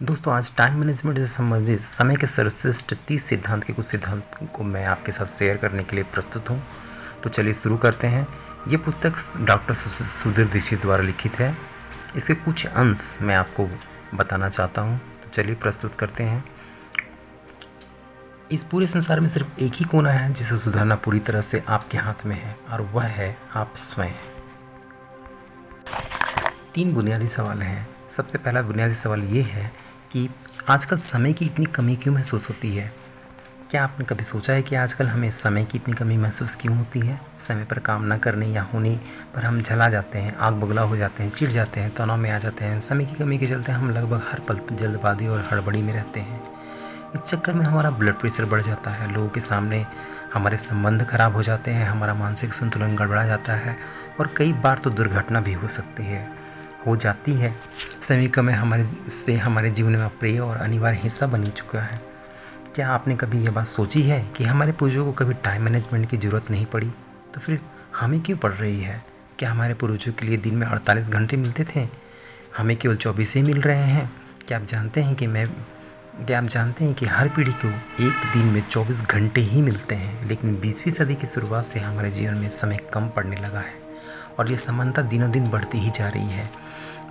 दोस्तों, आज time management से संबंधित समय के सर्वश्रेष्ठ 30 सिद्धांत के कुछ सिद्धांत को मैं आपके साथ शेयर करने के लिए प्रस्तुत हूँ। तो चलिए शुरू करते हैं। ये पुस्तक डॉक्टर सुधीर दीक्षित द्वारा लिखित है। इसके कुछ अंश मैं आपको बताना चाहता हूँ। तो चलिए प्रस्तुत करते हैं। इस पूरे संसार में सिर्फ एक ही कोना है जिसे सुधारना पूरी तरह से आपके हाथ में है, और वह है आप स्वयं। 3 बुनियादी सवाल हैं। सबसे पहला बुनियादी सवाल ये है कि आजकल समय की इतनी कमी क्यों महसूस होती है? क्या आपने कभी सोचा है कि आजकल हमें समय की इतनी कमी महसूस क्यों होती है? समय पर काम ना करने या होने पर हम झला जाते हैं, आग बगला हो जाते हैं, चिढ़ जाते हैं, तनाव में आ जाते हैं। समय की कमी के चलते हम लगभग हर पल जल्दबाजी और हड़बड़ी में रहते हैं। इस चक्कर में हमारा ब्लड प्रेशर बढ़ जाता है, लोगों के सामने हमारे संबंध खराब हो जाते हैं, हमारा मानसिक संतुलन गड़बड़ा जाता है और कई बार तो दुर्घटना भी हो जाती है। समय कमी हमारे जीवन में अप्रिय और अनिवार्य हिस्सा बनी चुका है। क्या आपने कभी यह बात सोची है कि हमारे पूर्वजों को कभी टाइम मैनेजमेंट की ज़रूरत नहीं पड़ी, तो फिर हमें क्यों पड़ रही है? क्या हमारे पूर्वजों के लिए दिन में 48 घंटे मिलते थे, हमें केवल 24 ही मिल रहे हैं? क्या आप जानते हैं कि हर पीढ़ी को एक दिन में 24 घंटे ही मिलते हैं, लेकिन 20वीं सदी की शुरुआत से हमारे जीवन में समय कम पड़ने लगा है और ये समानता दिनों दिन बढ़ती ही जा रही है।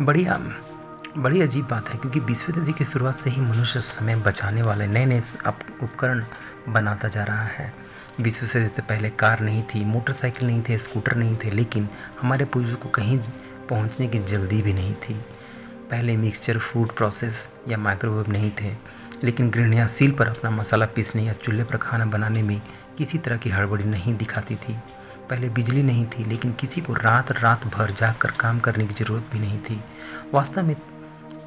बड़ी अजीब बात है, क्योंकि 20वीं सदी की शुरुआत से ही मनुष्य समय बचाने वाले नए नए उपकरण बनाता जा रहा है। 20वीं सदी से पहले कार नहीं थी, मोटरसाइकिल नहीं थे, स्कूटर नहीं थे, लेकिन हमारे पूर्वजों को कहीं पहुंचने की जल्दी भी नहीं थी। पहले मिक्सचर, फूड प्रोसेस या माइक्रोवेव नहीं थे, लेकिन गृहिणियाँ सील पर अपना मसाला पीसने या चूल्हे पर खाना बनाने में किसी तरह की हड़बड़ी नहीं दिखाती थी। पहले बिजली नहीं थी, लेकिन किसी को रात भर जाग कर काम करने की ज़रूरत भी नहीं थी। वास्तव में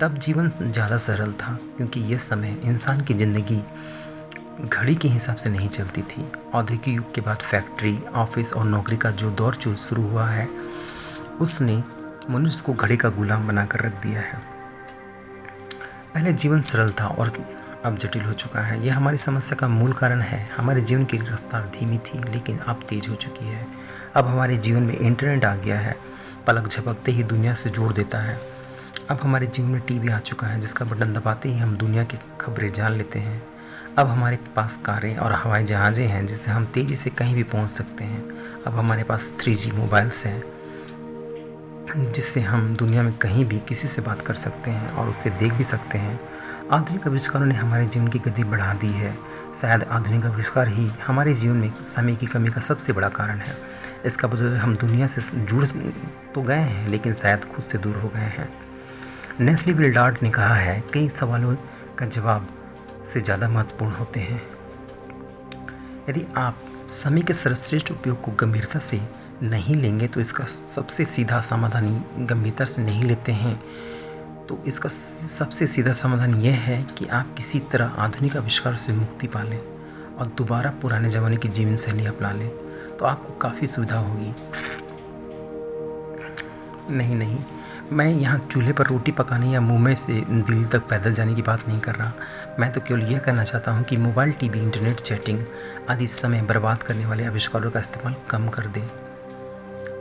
तब जीवन ज़्यादा सरल था, क्योंकि यह समय इंसान की ज़िंदगी घड़ी के हिसाब से नहीं चलती थी। औद्योगिक युग के बाद फैक्ट्री, ऑफिस और नौकरी का जो दौर शुरू हुआ है, उसने मनुष्य को घड़ी का गुलाम बनाकर रख दिया है। पहले जीवन सरल था और अब जटिल हो चुका है। यह हमारी समस्या का मूल कारण है। हमारे जीवन की रफ्तार धीमी थी, लेकिन अब तेज हो चुकी है। अब हमारे जीवन में इंटरनेट आ गया है, पलक झपकते ही दुनिया से जोड़ देता है। अब हमारे जीवन में टीवी आ चुका है, जिसका बटन दबाते ही हम दुनिया की खबरें जान लेते हैं। अब हमारे पास कारें और हवाई जहाज़ें हैं, जिससे हम तेज़ी से कहीं भी पहुंच सकते हैं। अब हमारे पास 3G मोबाइल्स हैं, जिससे हम दुनिया में कहीं भी किसी से बात कर सकते हैं और उससे देख भी सकते हैं। आधुनिक आविष्कारों ने हमारे जीवन की गति बढ़ा दी है। शायद आधुनिक आविष्कार ही हमारे जीवन में समय की कमी का सबसे बड़ा कारण है। इसका मतलब हम दुनिया से जुड़ तो गए हैं, लेकिन शायद खुद से दूर हो गए हैं। नेस्ली विल्डार्ट ने कहा है, कई सवालों का जवाब से ज़्यादा महत्वपूर्ण होते हैं। यदि आप समय के सर्वश्रेष्ठ उपयोग को गंभीरता से नहीं लेंगे, तो इसका सबसे सीधा समाधान गंभीरता से नहीं लेते हैं, तो इसका सबसे सीधा समाधान यह है कि आप किसी तरह आधुनिक आविष्कार से मुक्ति पा लें और दोबारा पुराने ज़माने की जीवन शैली अपना लें, तो आपको काफ़ी सुविधा होगी। नहीं, मैं यहाँ चूल्हे पर रोटी पकाने या मुंबई से दिल्ली तक पैदल जाने की बात नहीं कर रहा। मैं तो केवल यह कहना चाहता हूँ कि मोबाइल, टीवी, इंटरनेट, चैटिंग आदि समय बर्बाद करने वाले आविष्कारों का इस्तेमाल कम कर दें।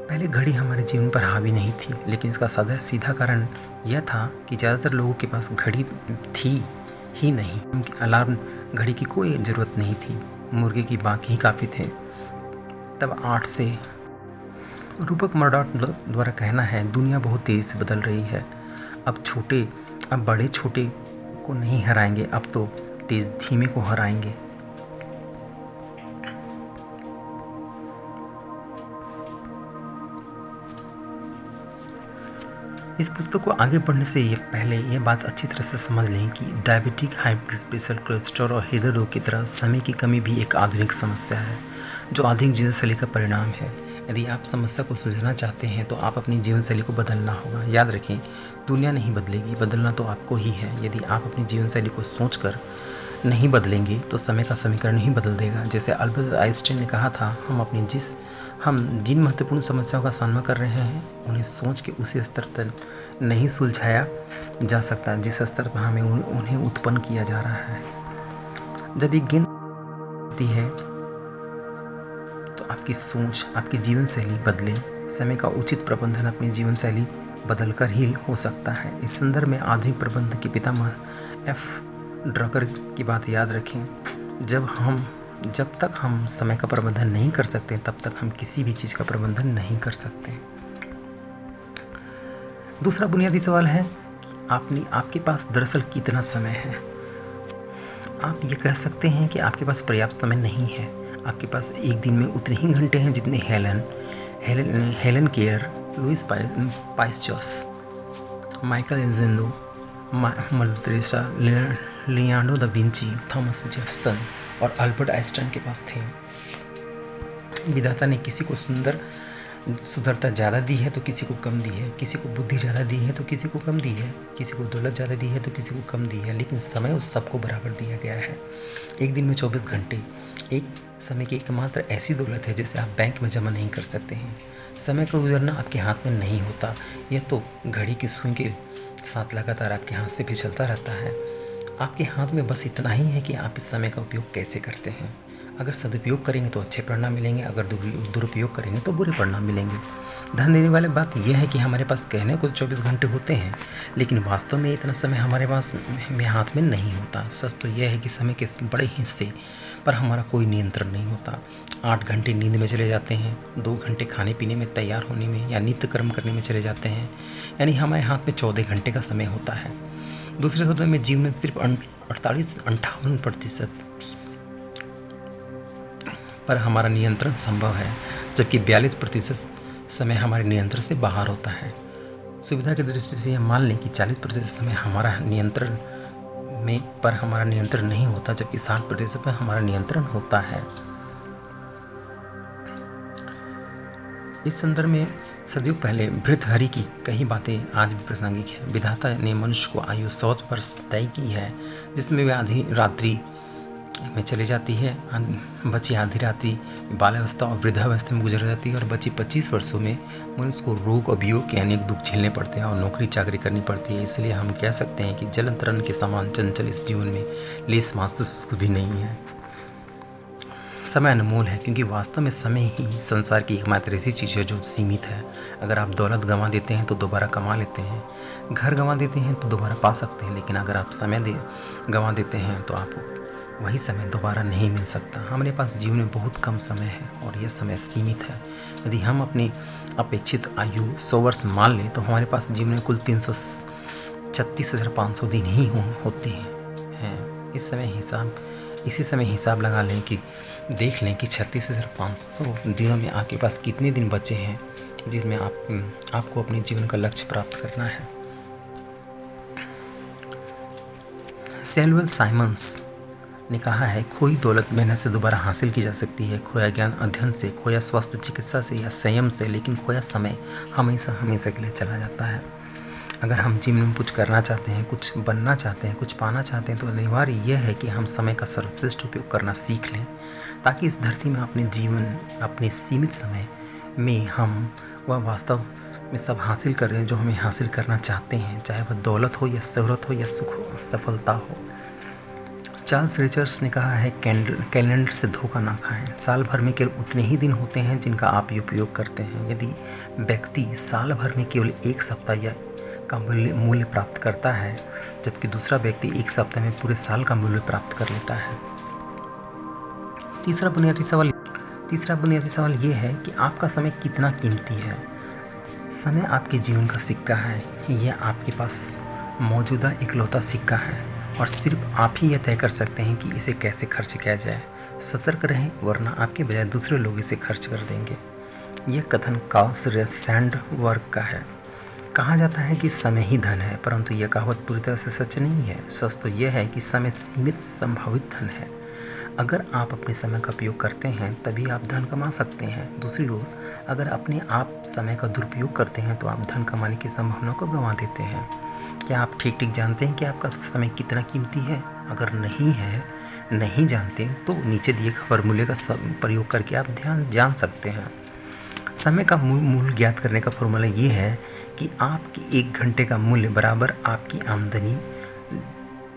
पहले घड़ी हमारे जीवन पर हावी नहीं थी, लेकिन इसका सीधा कारण यह था कि ज़्यादातर लोगों के पास घड़ी थी ही नहीं। उनकी अलार्म घड़ी की कोई ज़रूरत नहीं थी, मुर्गे की बाँक ही काफ़ी थे। तब 8 से रूपर्ट मर्डॉक द्वारा कहना है, दुनिया बहुत तेज़ी से बदल रही है। अब बड़े छोटे को नहीं हराएंगे, अब तो तेज़ धीमे को हराएंगे। इस पुस्तक को आगे बढ़ने से पहले यह बात अच्छी तरह से समझ लें कि diabetic, high blood pressure, cholesterol और हृदय रोग की तरह समय की कमी भी एक आधुनिक समस्या है, जो आधुनिक जीवन शैली का परिणाम है। यदि आप समस्या को सुलझाना चाहते हैं, तो आप अपनी जीवन शैली को बदलना होगा। याद रखें, दुनिया नहीं बदलेगी, बदलना तो आपको ही है। यदि आप अपनी जीवन शैली को सोचकर नहीं बदलेंगे, तो समय का समीकरण ही बदल देगा। जैसे अल्बर्ट आइंस्टाइन ने कहा था, हम जिन महत्वपूर्ण समस्याओं का सामना कर रहे हैं, उन्हें सोच के उसी स्तर तक नहीं सुलझाया जा सकता जिस स्तर पर हमें उन्हें उत्पन्न किया जा रहा है। जब एक गेंद होती है, तो आपकी सोच, आपकी जीवन शैली बदले। समय का उचित प्रबंधन अपनी जीवन शैली बदलकर ही हो सकता है। इस संदर्भ में आधुनिक प्रबंधन के पितामह एफ ड्रकर की बात याद रखें, जब तक हम समय का प्रबंधन नहीं कर सकते तब तक हम किसी भी चीज़ का प्रबंधन नहीं कर सकते। दूसरा बुनियादी सवाल है कि आपके पास दरअसल कितना समय है। आप ये कह सकते हैं कि आपके पास पर्याप्त समय नहीं है। आपके पास एक दिन में उतने ही घंटे हैं जितने Helen Keller, Louis Pasteurs, Michelangelo, mother Teresa, Leonardo da Vinci, Thomas Jefferson और अल्बर्ट आइंस्टाइन के पास थे। विधाता ने किसी को सुंदरता ज़्यादा दी है तो किसी को कम दी है, किसी को बुद्धि ज़्यादा दी है तो किसी को कम दी है, किसी को दौलत ज़्यादा दी है तो किसी को कम दी है, लेकिन समय उस सबको बराबर दिया गया है। एक दिन में 24 घंटे एक समय की एकमात्र ऐसी दौलत है जिसे आप बैंक में जमा नहीं कर सकते हैं। समय का गुजरना आपके हाथ में नहीं होता, यह तो घड़ी की सुई के साथ लगातार आपके हाथ से भी चलता रहता है। आपके हाथ में बस इतना ही है कि आप इस समय का उपयोग कैसे करते हैं। अगर सदुपयोग करेंगे तो अच्छे परिणाम मिलेंगे, अगर दुरुपयोग करेंगे तो बुरे परिणाम मिलेंगे। ध्यान देने वाली बात यह है कि हमारे पास कहने को 24 घंटे होते हैं, लेकिन वास्तव में इतना समय हमारे पास में हाथ में नहीं होता। सच तो यह है कि समय के बड़े हिस्से पर हमारा कोई नियंत्रण नहीं होता। 8 घंटे नींद में चले जाते हैं, 2 घंटे खाने पीने में, तैयार होने में या नित्य कर्म करने में चले जाते हैं, यानी हमारे हाथ में 14 घंटे का समय होता है। दूसरे शब्दों में जीवन में सिर्फ 58% पर हमारा नियंत्रण संभव है, जबकि 42% समय हमारे नियंत्रण से बाहर होता है। सुविधा की दृष्टि से यह मान लें कि 40% समय हमारा नियंत्रण पर हमारा नियंत्रण नहीं होता, जबकि 60% पर हमारा नियंत्रण होता है। इस संदर्भ में सदियों पहले भृतहरि की कई बातें आज भी प्रासंगिक है। विधाता ने मनुष्य को आयु 100 वर्ष तय की है, जिसमें वे आधी रात्रि में चली जाती है, बची आधी रात्रि बाल्यावस्था और वृद्धावस्था में गुजर जाती है, और बची 25 वर्षों में मनुष्य को रोग और वियोग के अनेक दुख झेलने पड़ते हैं और नौकरी चाकरी करनी पड़ती है। इसलिए हम कह सकते हैं कि जलन तरण के समान चंचल इस जीवन में लेस मात्र सुख भी नहीं है। समय अनमोल है, क्योंकि वास्तव में समय ही संसार की एकमात्र ऐसी चीज़ है जो सीमित है। अगर आप दौलत गंवा देते हैं तो दोबारा कमा लेते हैं, घर गंवा देते हैं तो दोबारा पा सकते हैं, लेकिन अगर आप समय गंवा देते हैं तो आप वही समय दोबारा नहीं मिल सकता। हमारे पास जीवन में बहुत कम समय है और यह समय सीमित है। यदि हम अपनी अपेक्षित आयु 100 वर्ष मान लें तो हमारे पास जीवन में कुल 336,500 दिन ही होते हैं। इसी समय हिसाब लगा लें कि देख लें कि 36,500 दिनों में आपके पास कितने दिन बचे हैं जिसमें आपको अपने जीवन का लक्ष्य प्राप्त करना है। सैमुअल साइमंस ने कहा है, खोई दौलत मेहनत से दोबारा हासिल की जा सकती है, खोया ज्ञान अध्ययन से, खोया स्वास्थ्य चिकित्सा से या संयम से, लेकिन खोया समय हमेशा के लिए चला जाता है। अगर हम जीवन में कुछ करना चाहते हैं, कुछ बनना चाहते हैं, कुछ पाना चाहते हैं, तो अनिवार्य यह है कि हम समय का सर्वश्रेष्ठ उपयोग करना सीख लें, ताकि इस धरती में अपने सीमित समय में हम वह वास्तव में सब हासिल करें जो हमें हासिल करना चाहते हैं, चाहे वह दौलत हो या शोहरत हो या सुख हो, सफलता हो। चार्ल्स रिचर्ड्स ने कहा है, कैलेंडर से धोखा ना खाएं। साल भर में केवल उतने ही दिन होते हैं जिनका आप उपयोग करते हैं। यदि व्यक्ति साल भर में केवल 1 सप्ताह का मूल्य प्राप्त करता है, जबकि दूसरा व्यक्ति 1 सप्ताह में पूरे साल का मूल्य प्राप्त कर लेता है। तीसरा बुनियादी सवाल ये है कि आपका समय कितना कीमती है। समय आपके जीवन का सिक्का है। यह आपके पास मौजूदा इकलौता सिक्का है और सिर्फ आप ही यह तय कर सकते हैं कि इसे कैसे खर्च किया जाए। सतर्क रहें, वरना आपके बजाय दूसरे लोग इसे खर्च कर देंगे। यह कथन कार्ल सैंडबर्ग का है। कहा जाता है कि समय ही धन है, परंतु यह कहावत पूरी तरह से सच नहीं है। सच तो यह है कि समय सीमित संभावित धन है। अगर आप अपने समय का उपयोग करते हैं तभी आप धन कमा सकते हैं। दूसरी ओर, अगर अपने आप समय का दुरुपयोग करते हैं तो आप धन कमाने की संभावना को गंवा देते हैं। क्या आप ठीक जानते हैं कि आपका समय कितना कीमती है? अगर नहीं जानते तो नीचे दिए फॉर्मूले का प्रयोग करके आप जान सकते हैं। समय का मूल्य ज्ञात करने का फॉर्मूला ये है कि आपके 1 घंटे का मूल्य बराबर आपकी आमदनी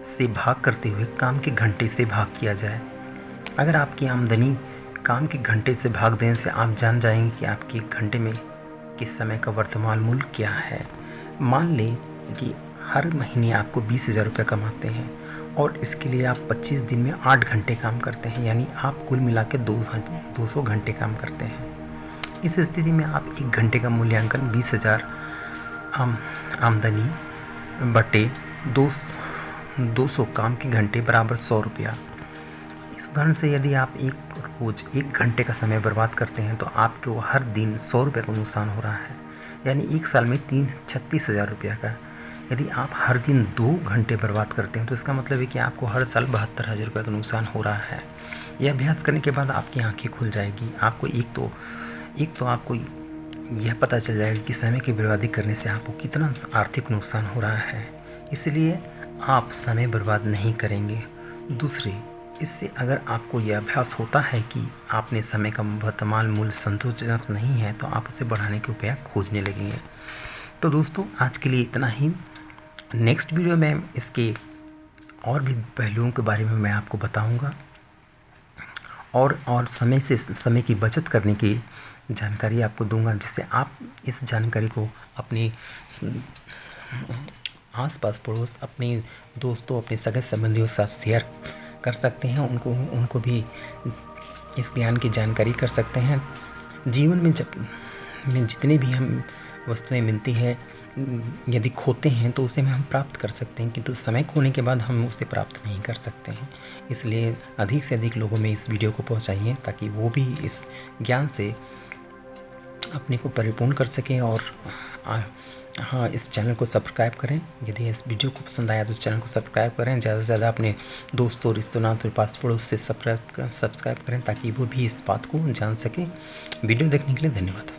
से भाग करते हुए काम के घंटे से भाग किया जाए। अगर आपकी आमदनी काम के घंटे से भाग देने से आप जान जाएंगे कि आपके 1 घंटे में किस समय का वर्तमान मूल्य क्या है। मान लें कि हर महीने आपको 20,000 रुपये कमाते हैं और इसके लिए आप 25 दिन में 8 घंटे काम करते हैं, यानी आप कुल मिला के 200 घंटे काम करते हैं। इस स्थिति में आप 1 घंटे का मूल्यांकन 20,000 आमदनी बटे 200 काम के घंटे बराबर 100 रुपया। इस उदाहरण से यदि आप एक रोज़ 1 घंटे का समय बर्बाद करते हैं तो आपको हर दिन 100 रुपये का नुकसान हो रहा है, यानी एक साल में 36,000 रुपये का। यदि आप हर दिन 2 घंटे बर्बाद करते हैं तो इसका मतलब है कि आपको हर साल 72,000 रुपये का नुकसान हो रहा है। यह अभ्यास करने के बाद आपकी आंखें खुल जाएगी। आपको एक तो आपको यह पता चल जाएगा कि समय की बर्बादी करने से आपको कितना आर्थिक नुकसान हो रहा है, इसलिए आप समय बर्बाद नहीं करेंगे। दूसरे, इससे अगर आपको यह अभ्यास होता है कि आपने समय का वर्तमान मूल्य संतोषजनक नहीं है तो आप उसे बढ़ाने के उपाय खोजने लगेंगे। तो दोस्तों, आज के लिए इतना ही। नेक्स्ट वीडियो में इसके और भी पहलुओं के बारे में मैं आपको बताऊंगा और समय की बचत करने की जानकारी आपको दूंगा, जिससे आप इस जानकारी को अपने आस-पास पड़ोस, अपने दोस्तों, अपने सगे संबंधियों के साथ शेयर कर सकते हैं। उनको भी इस ज्ञान की जानकारी कर सकते हैं। जीवन में जितने भी हम वस्तुएं मिलती हैं, यदि खोते हैं तो उसे हम प्राप्त कर सकते हैं, किंतु समय खोने के बाद हम उसे प्राप्त नहीं कर सकते हैं। इसलिए अधिक से अधिक लोगों में इस वीडियो को पहुंचाइए ताकि वो भी इस ज्ञान से अपने को परिपूर्ण कर सकें। और हाँ, इस चैनल को सब्सक्राइब करें। यदि इस वीडियो को पसंद आया तो इस चैनल को सब्सक्राइब करें। ज़्यादा से ज़्यादा अपने दोस्तों, रिश्तेदारों, पास पड़ोस से सब्सक्राइब करें ताकि वो भी इस बात को जान सकें। वीडियो देखने के लिए धन्यवाद।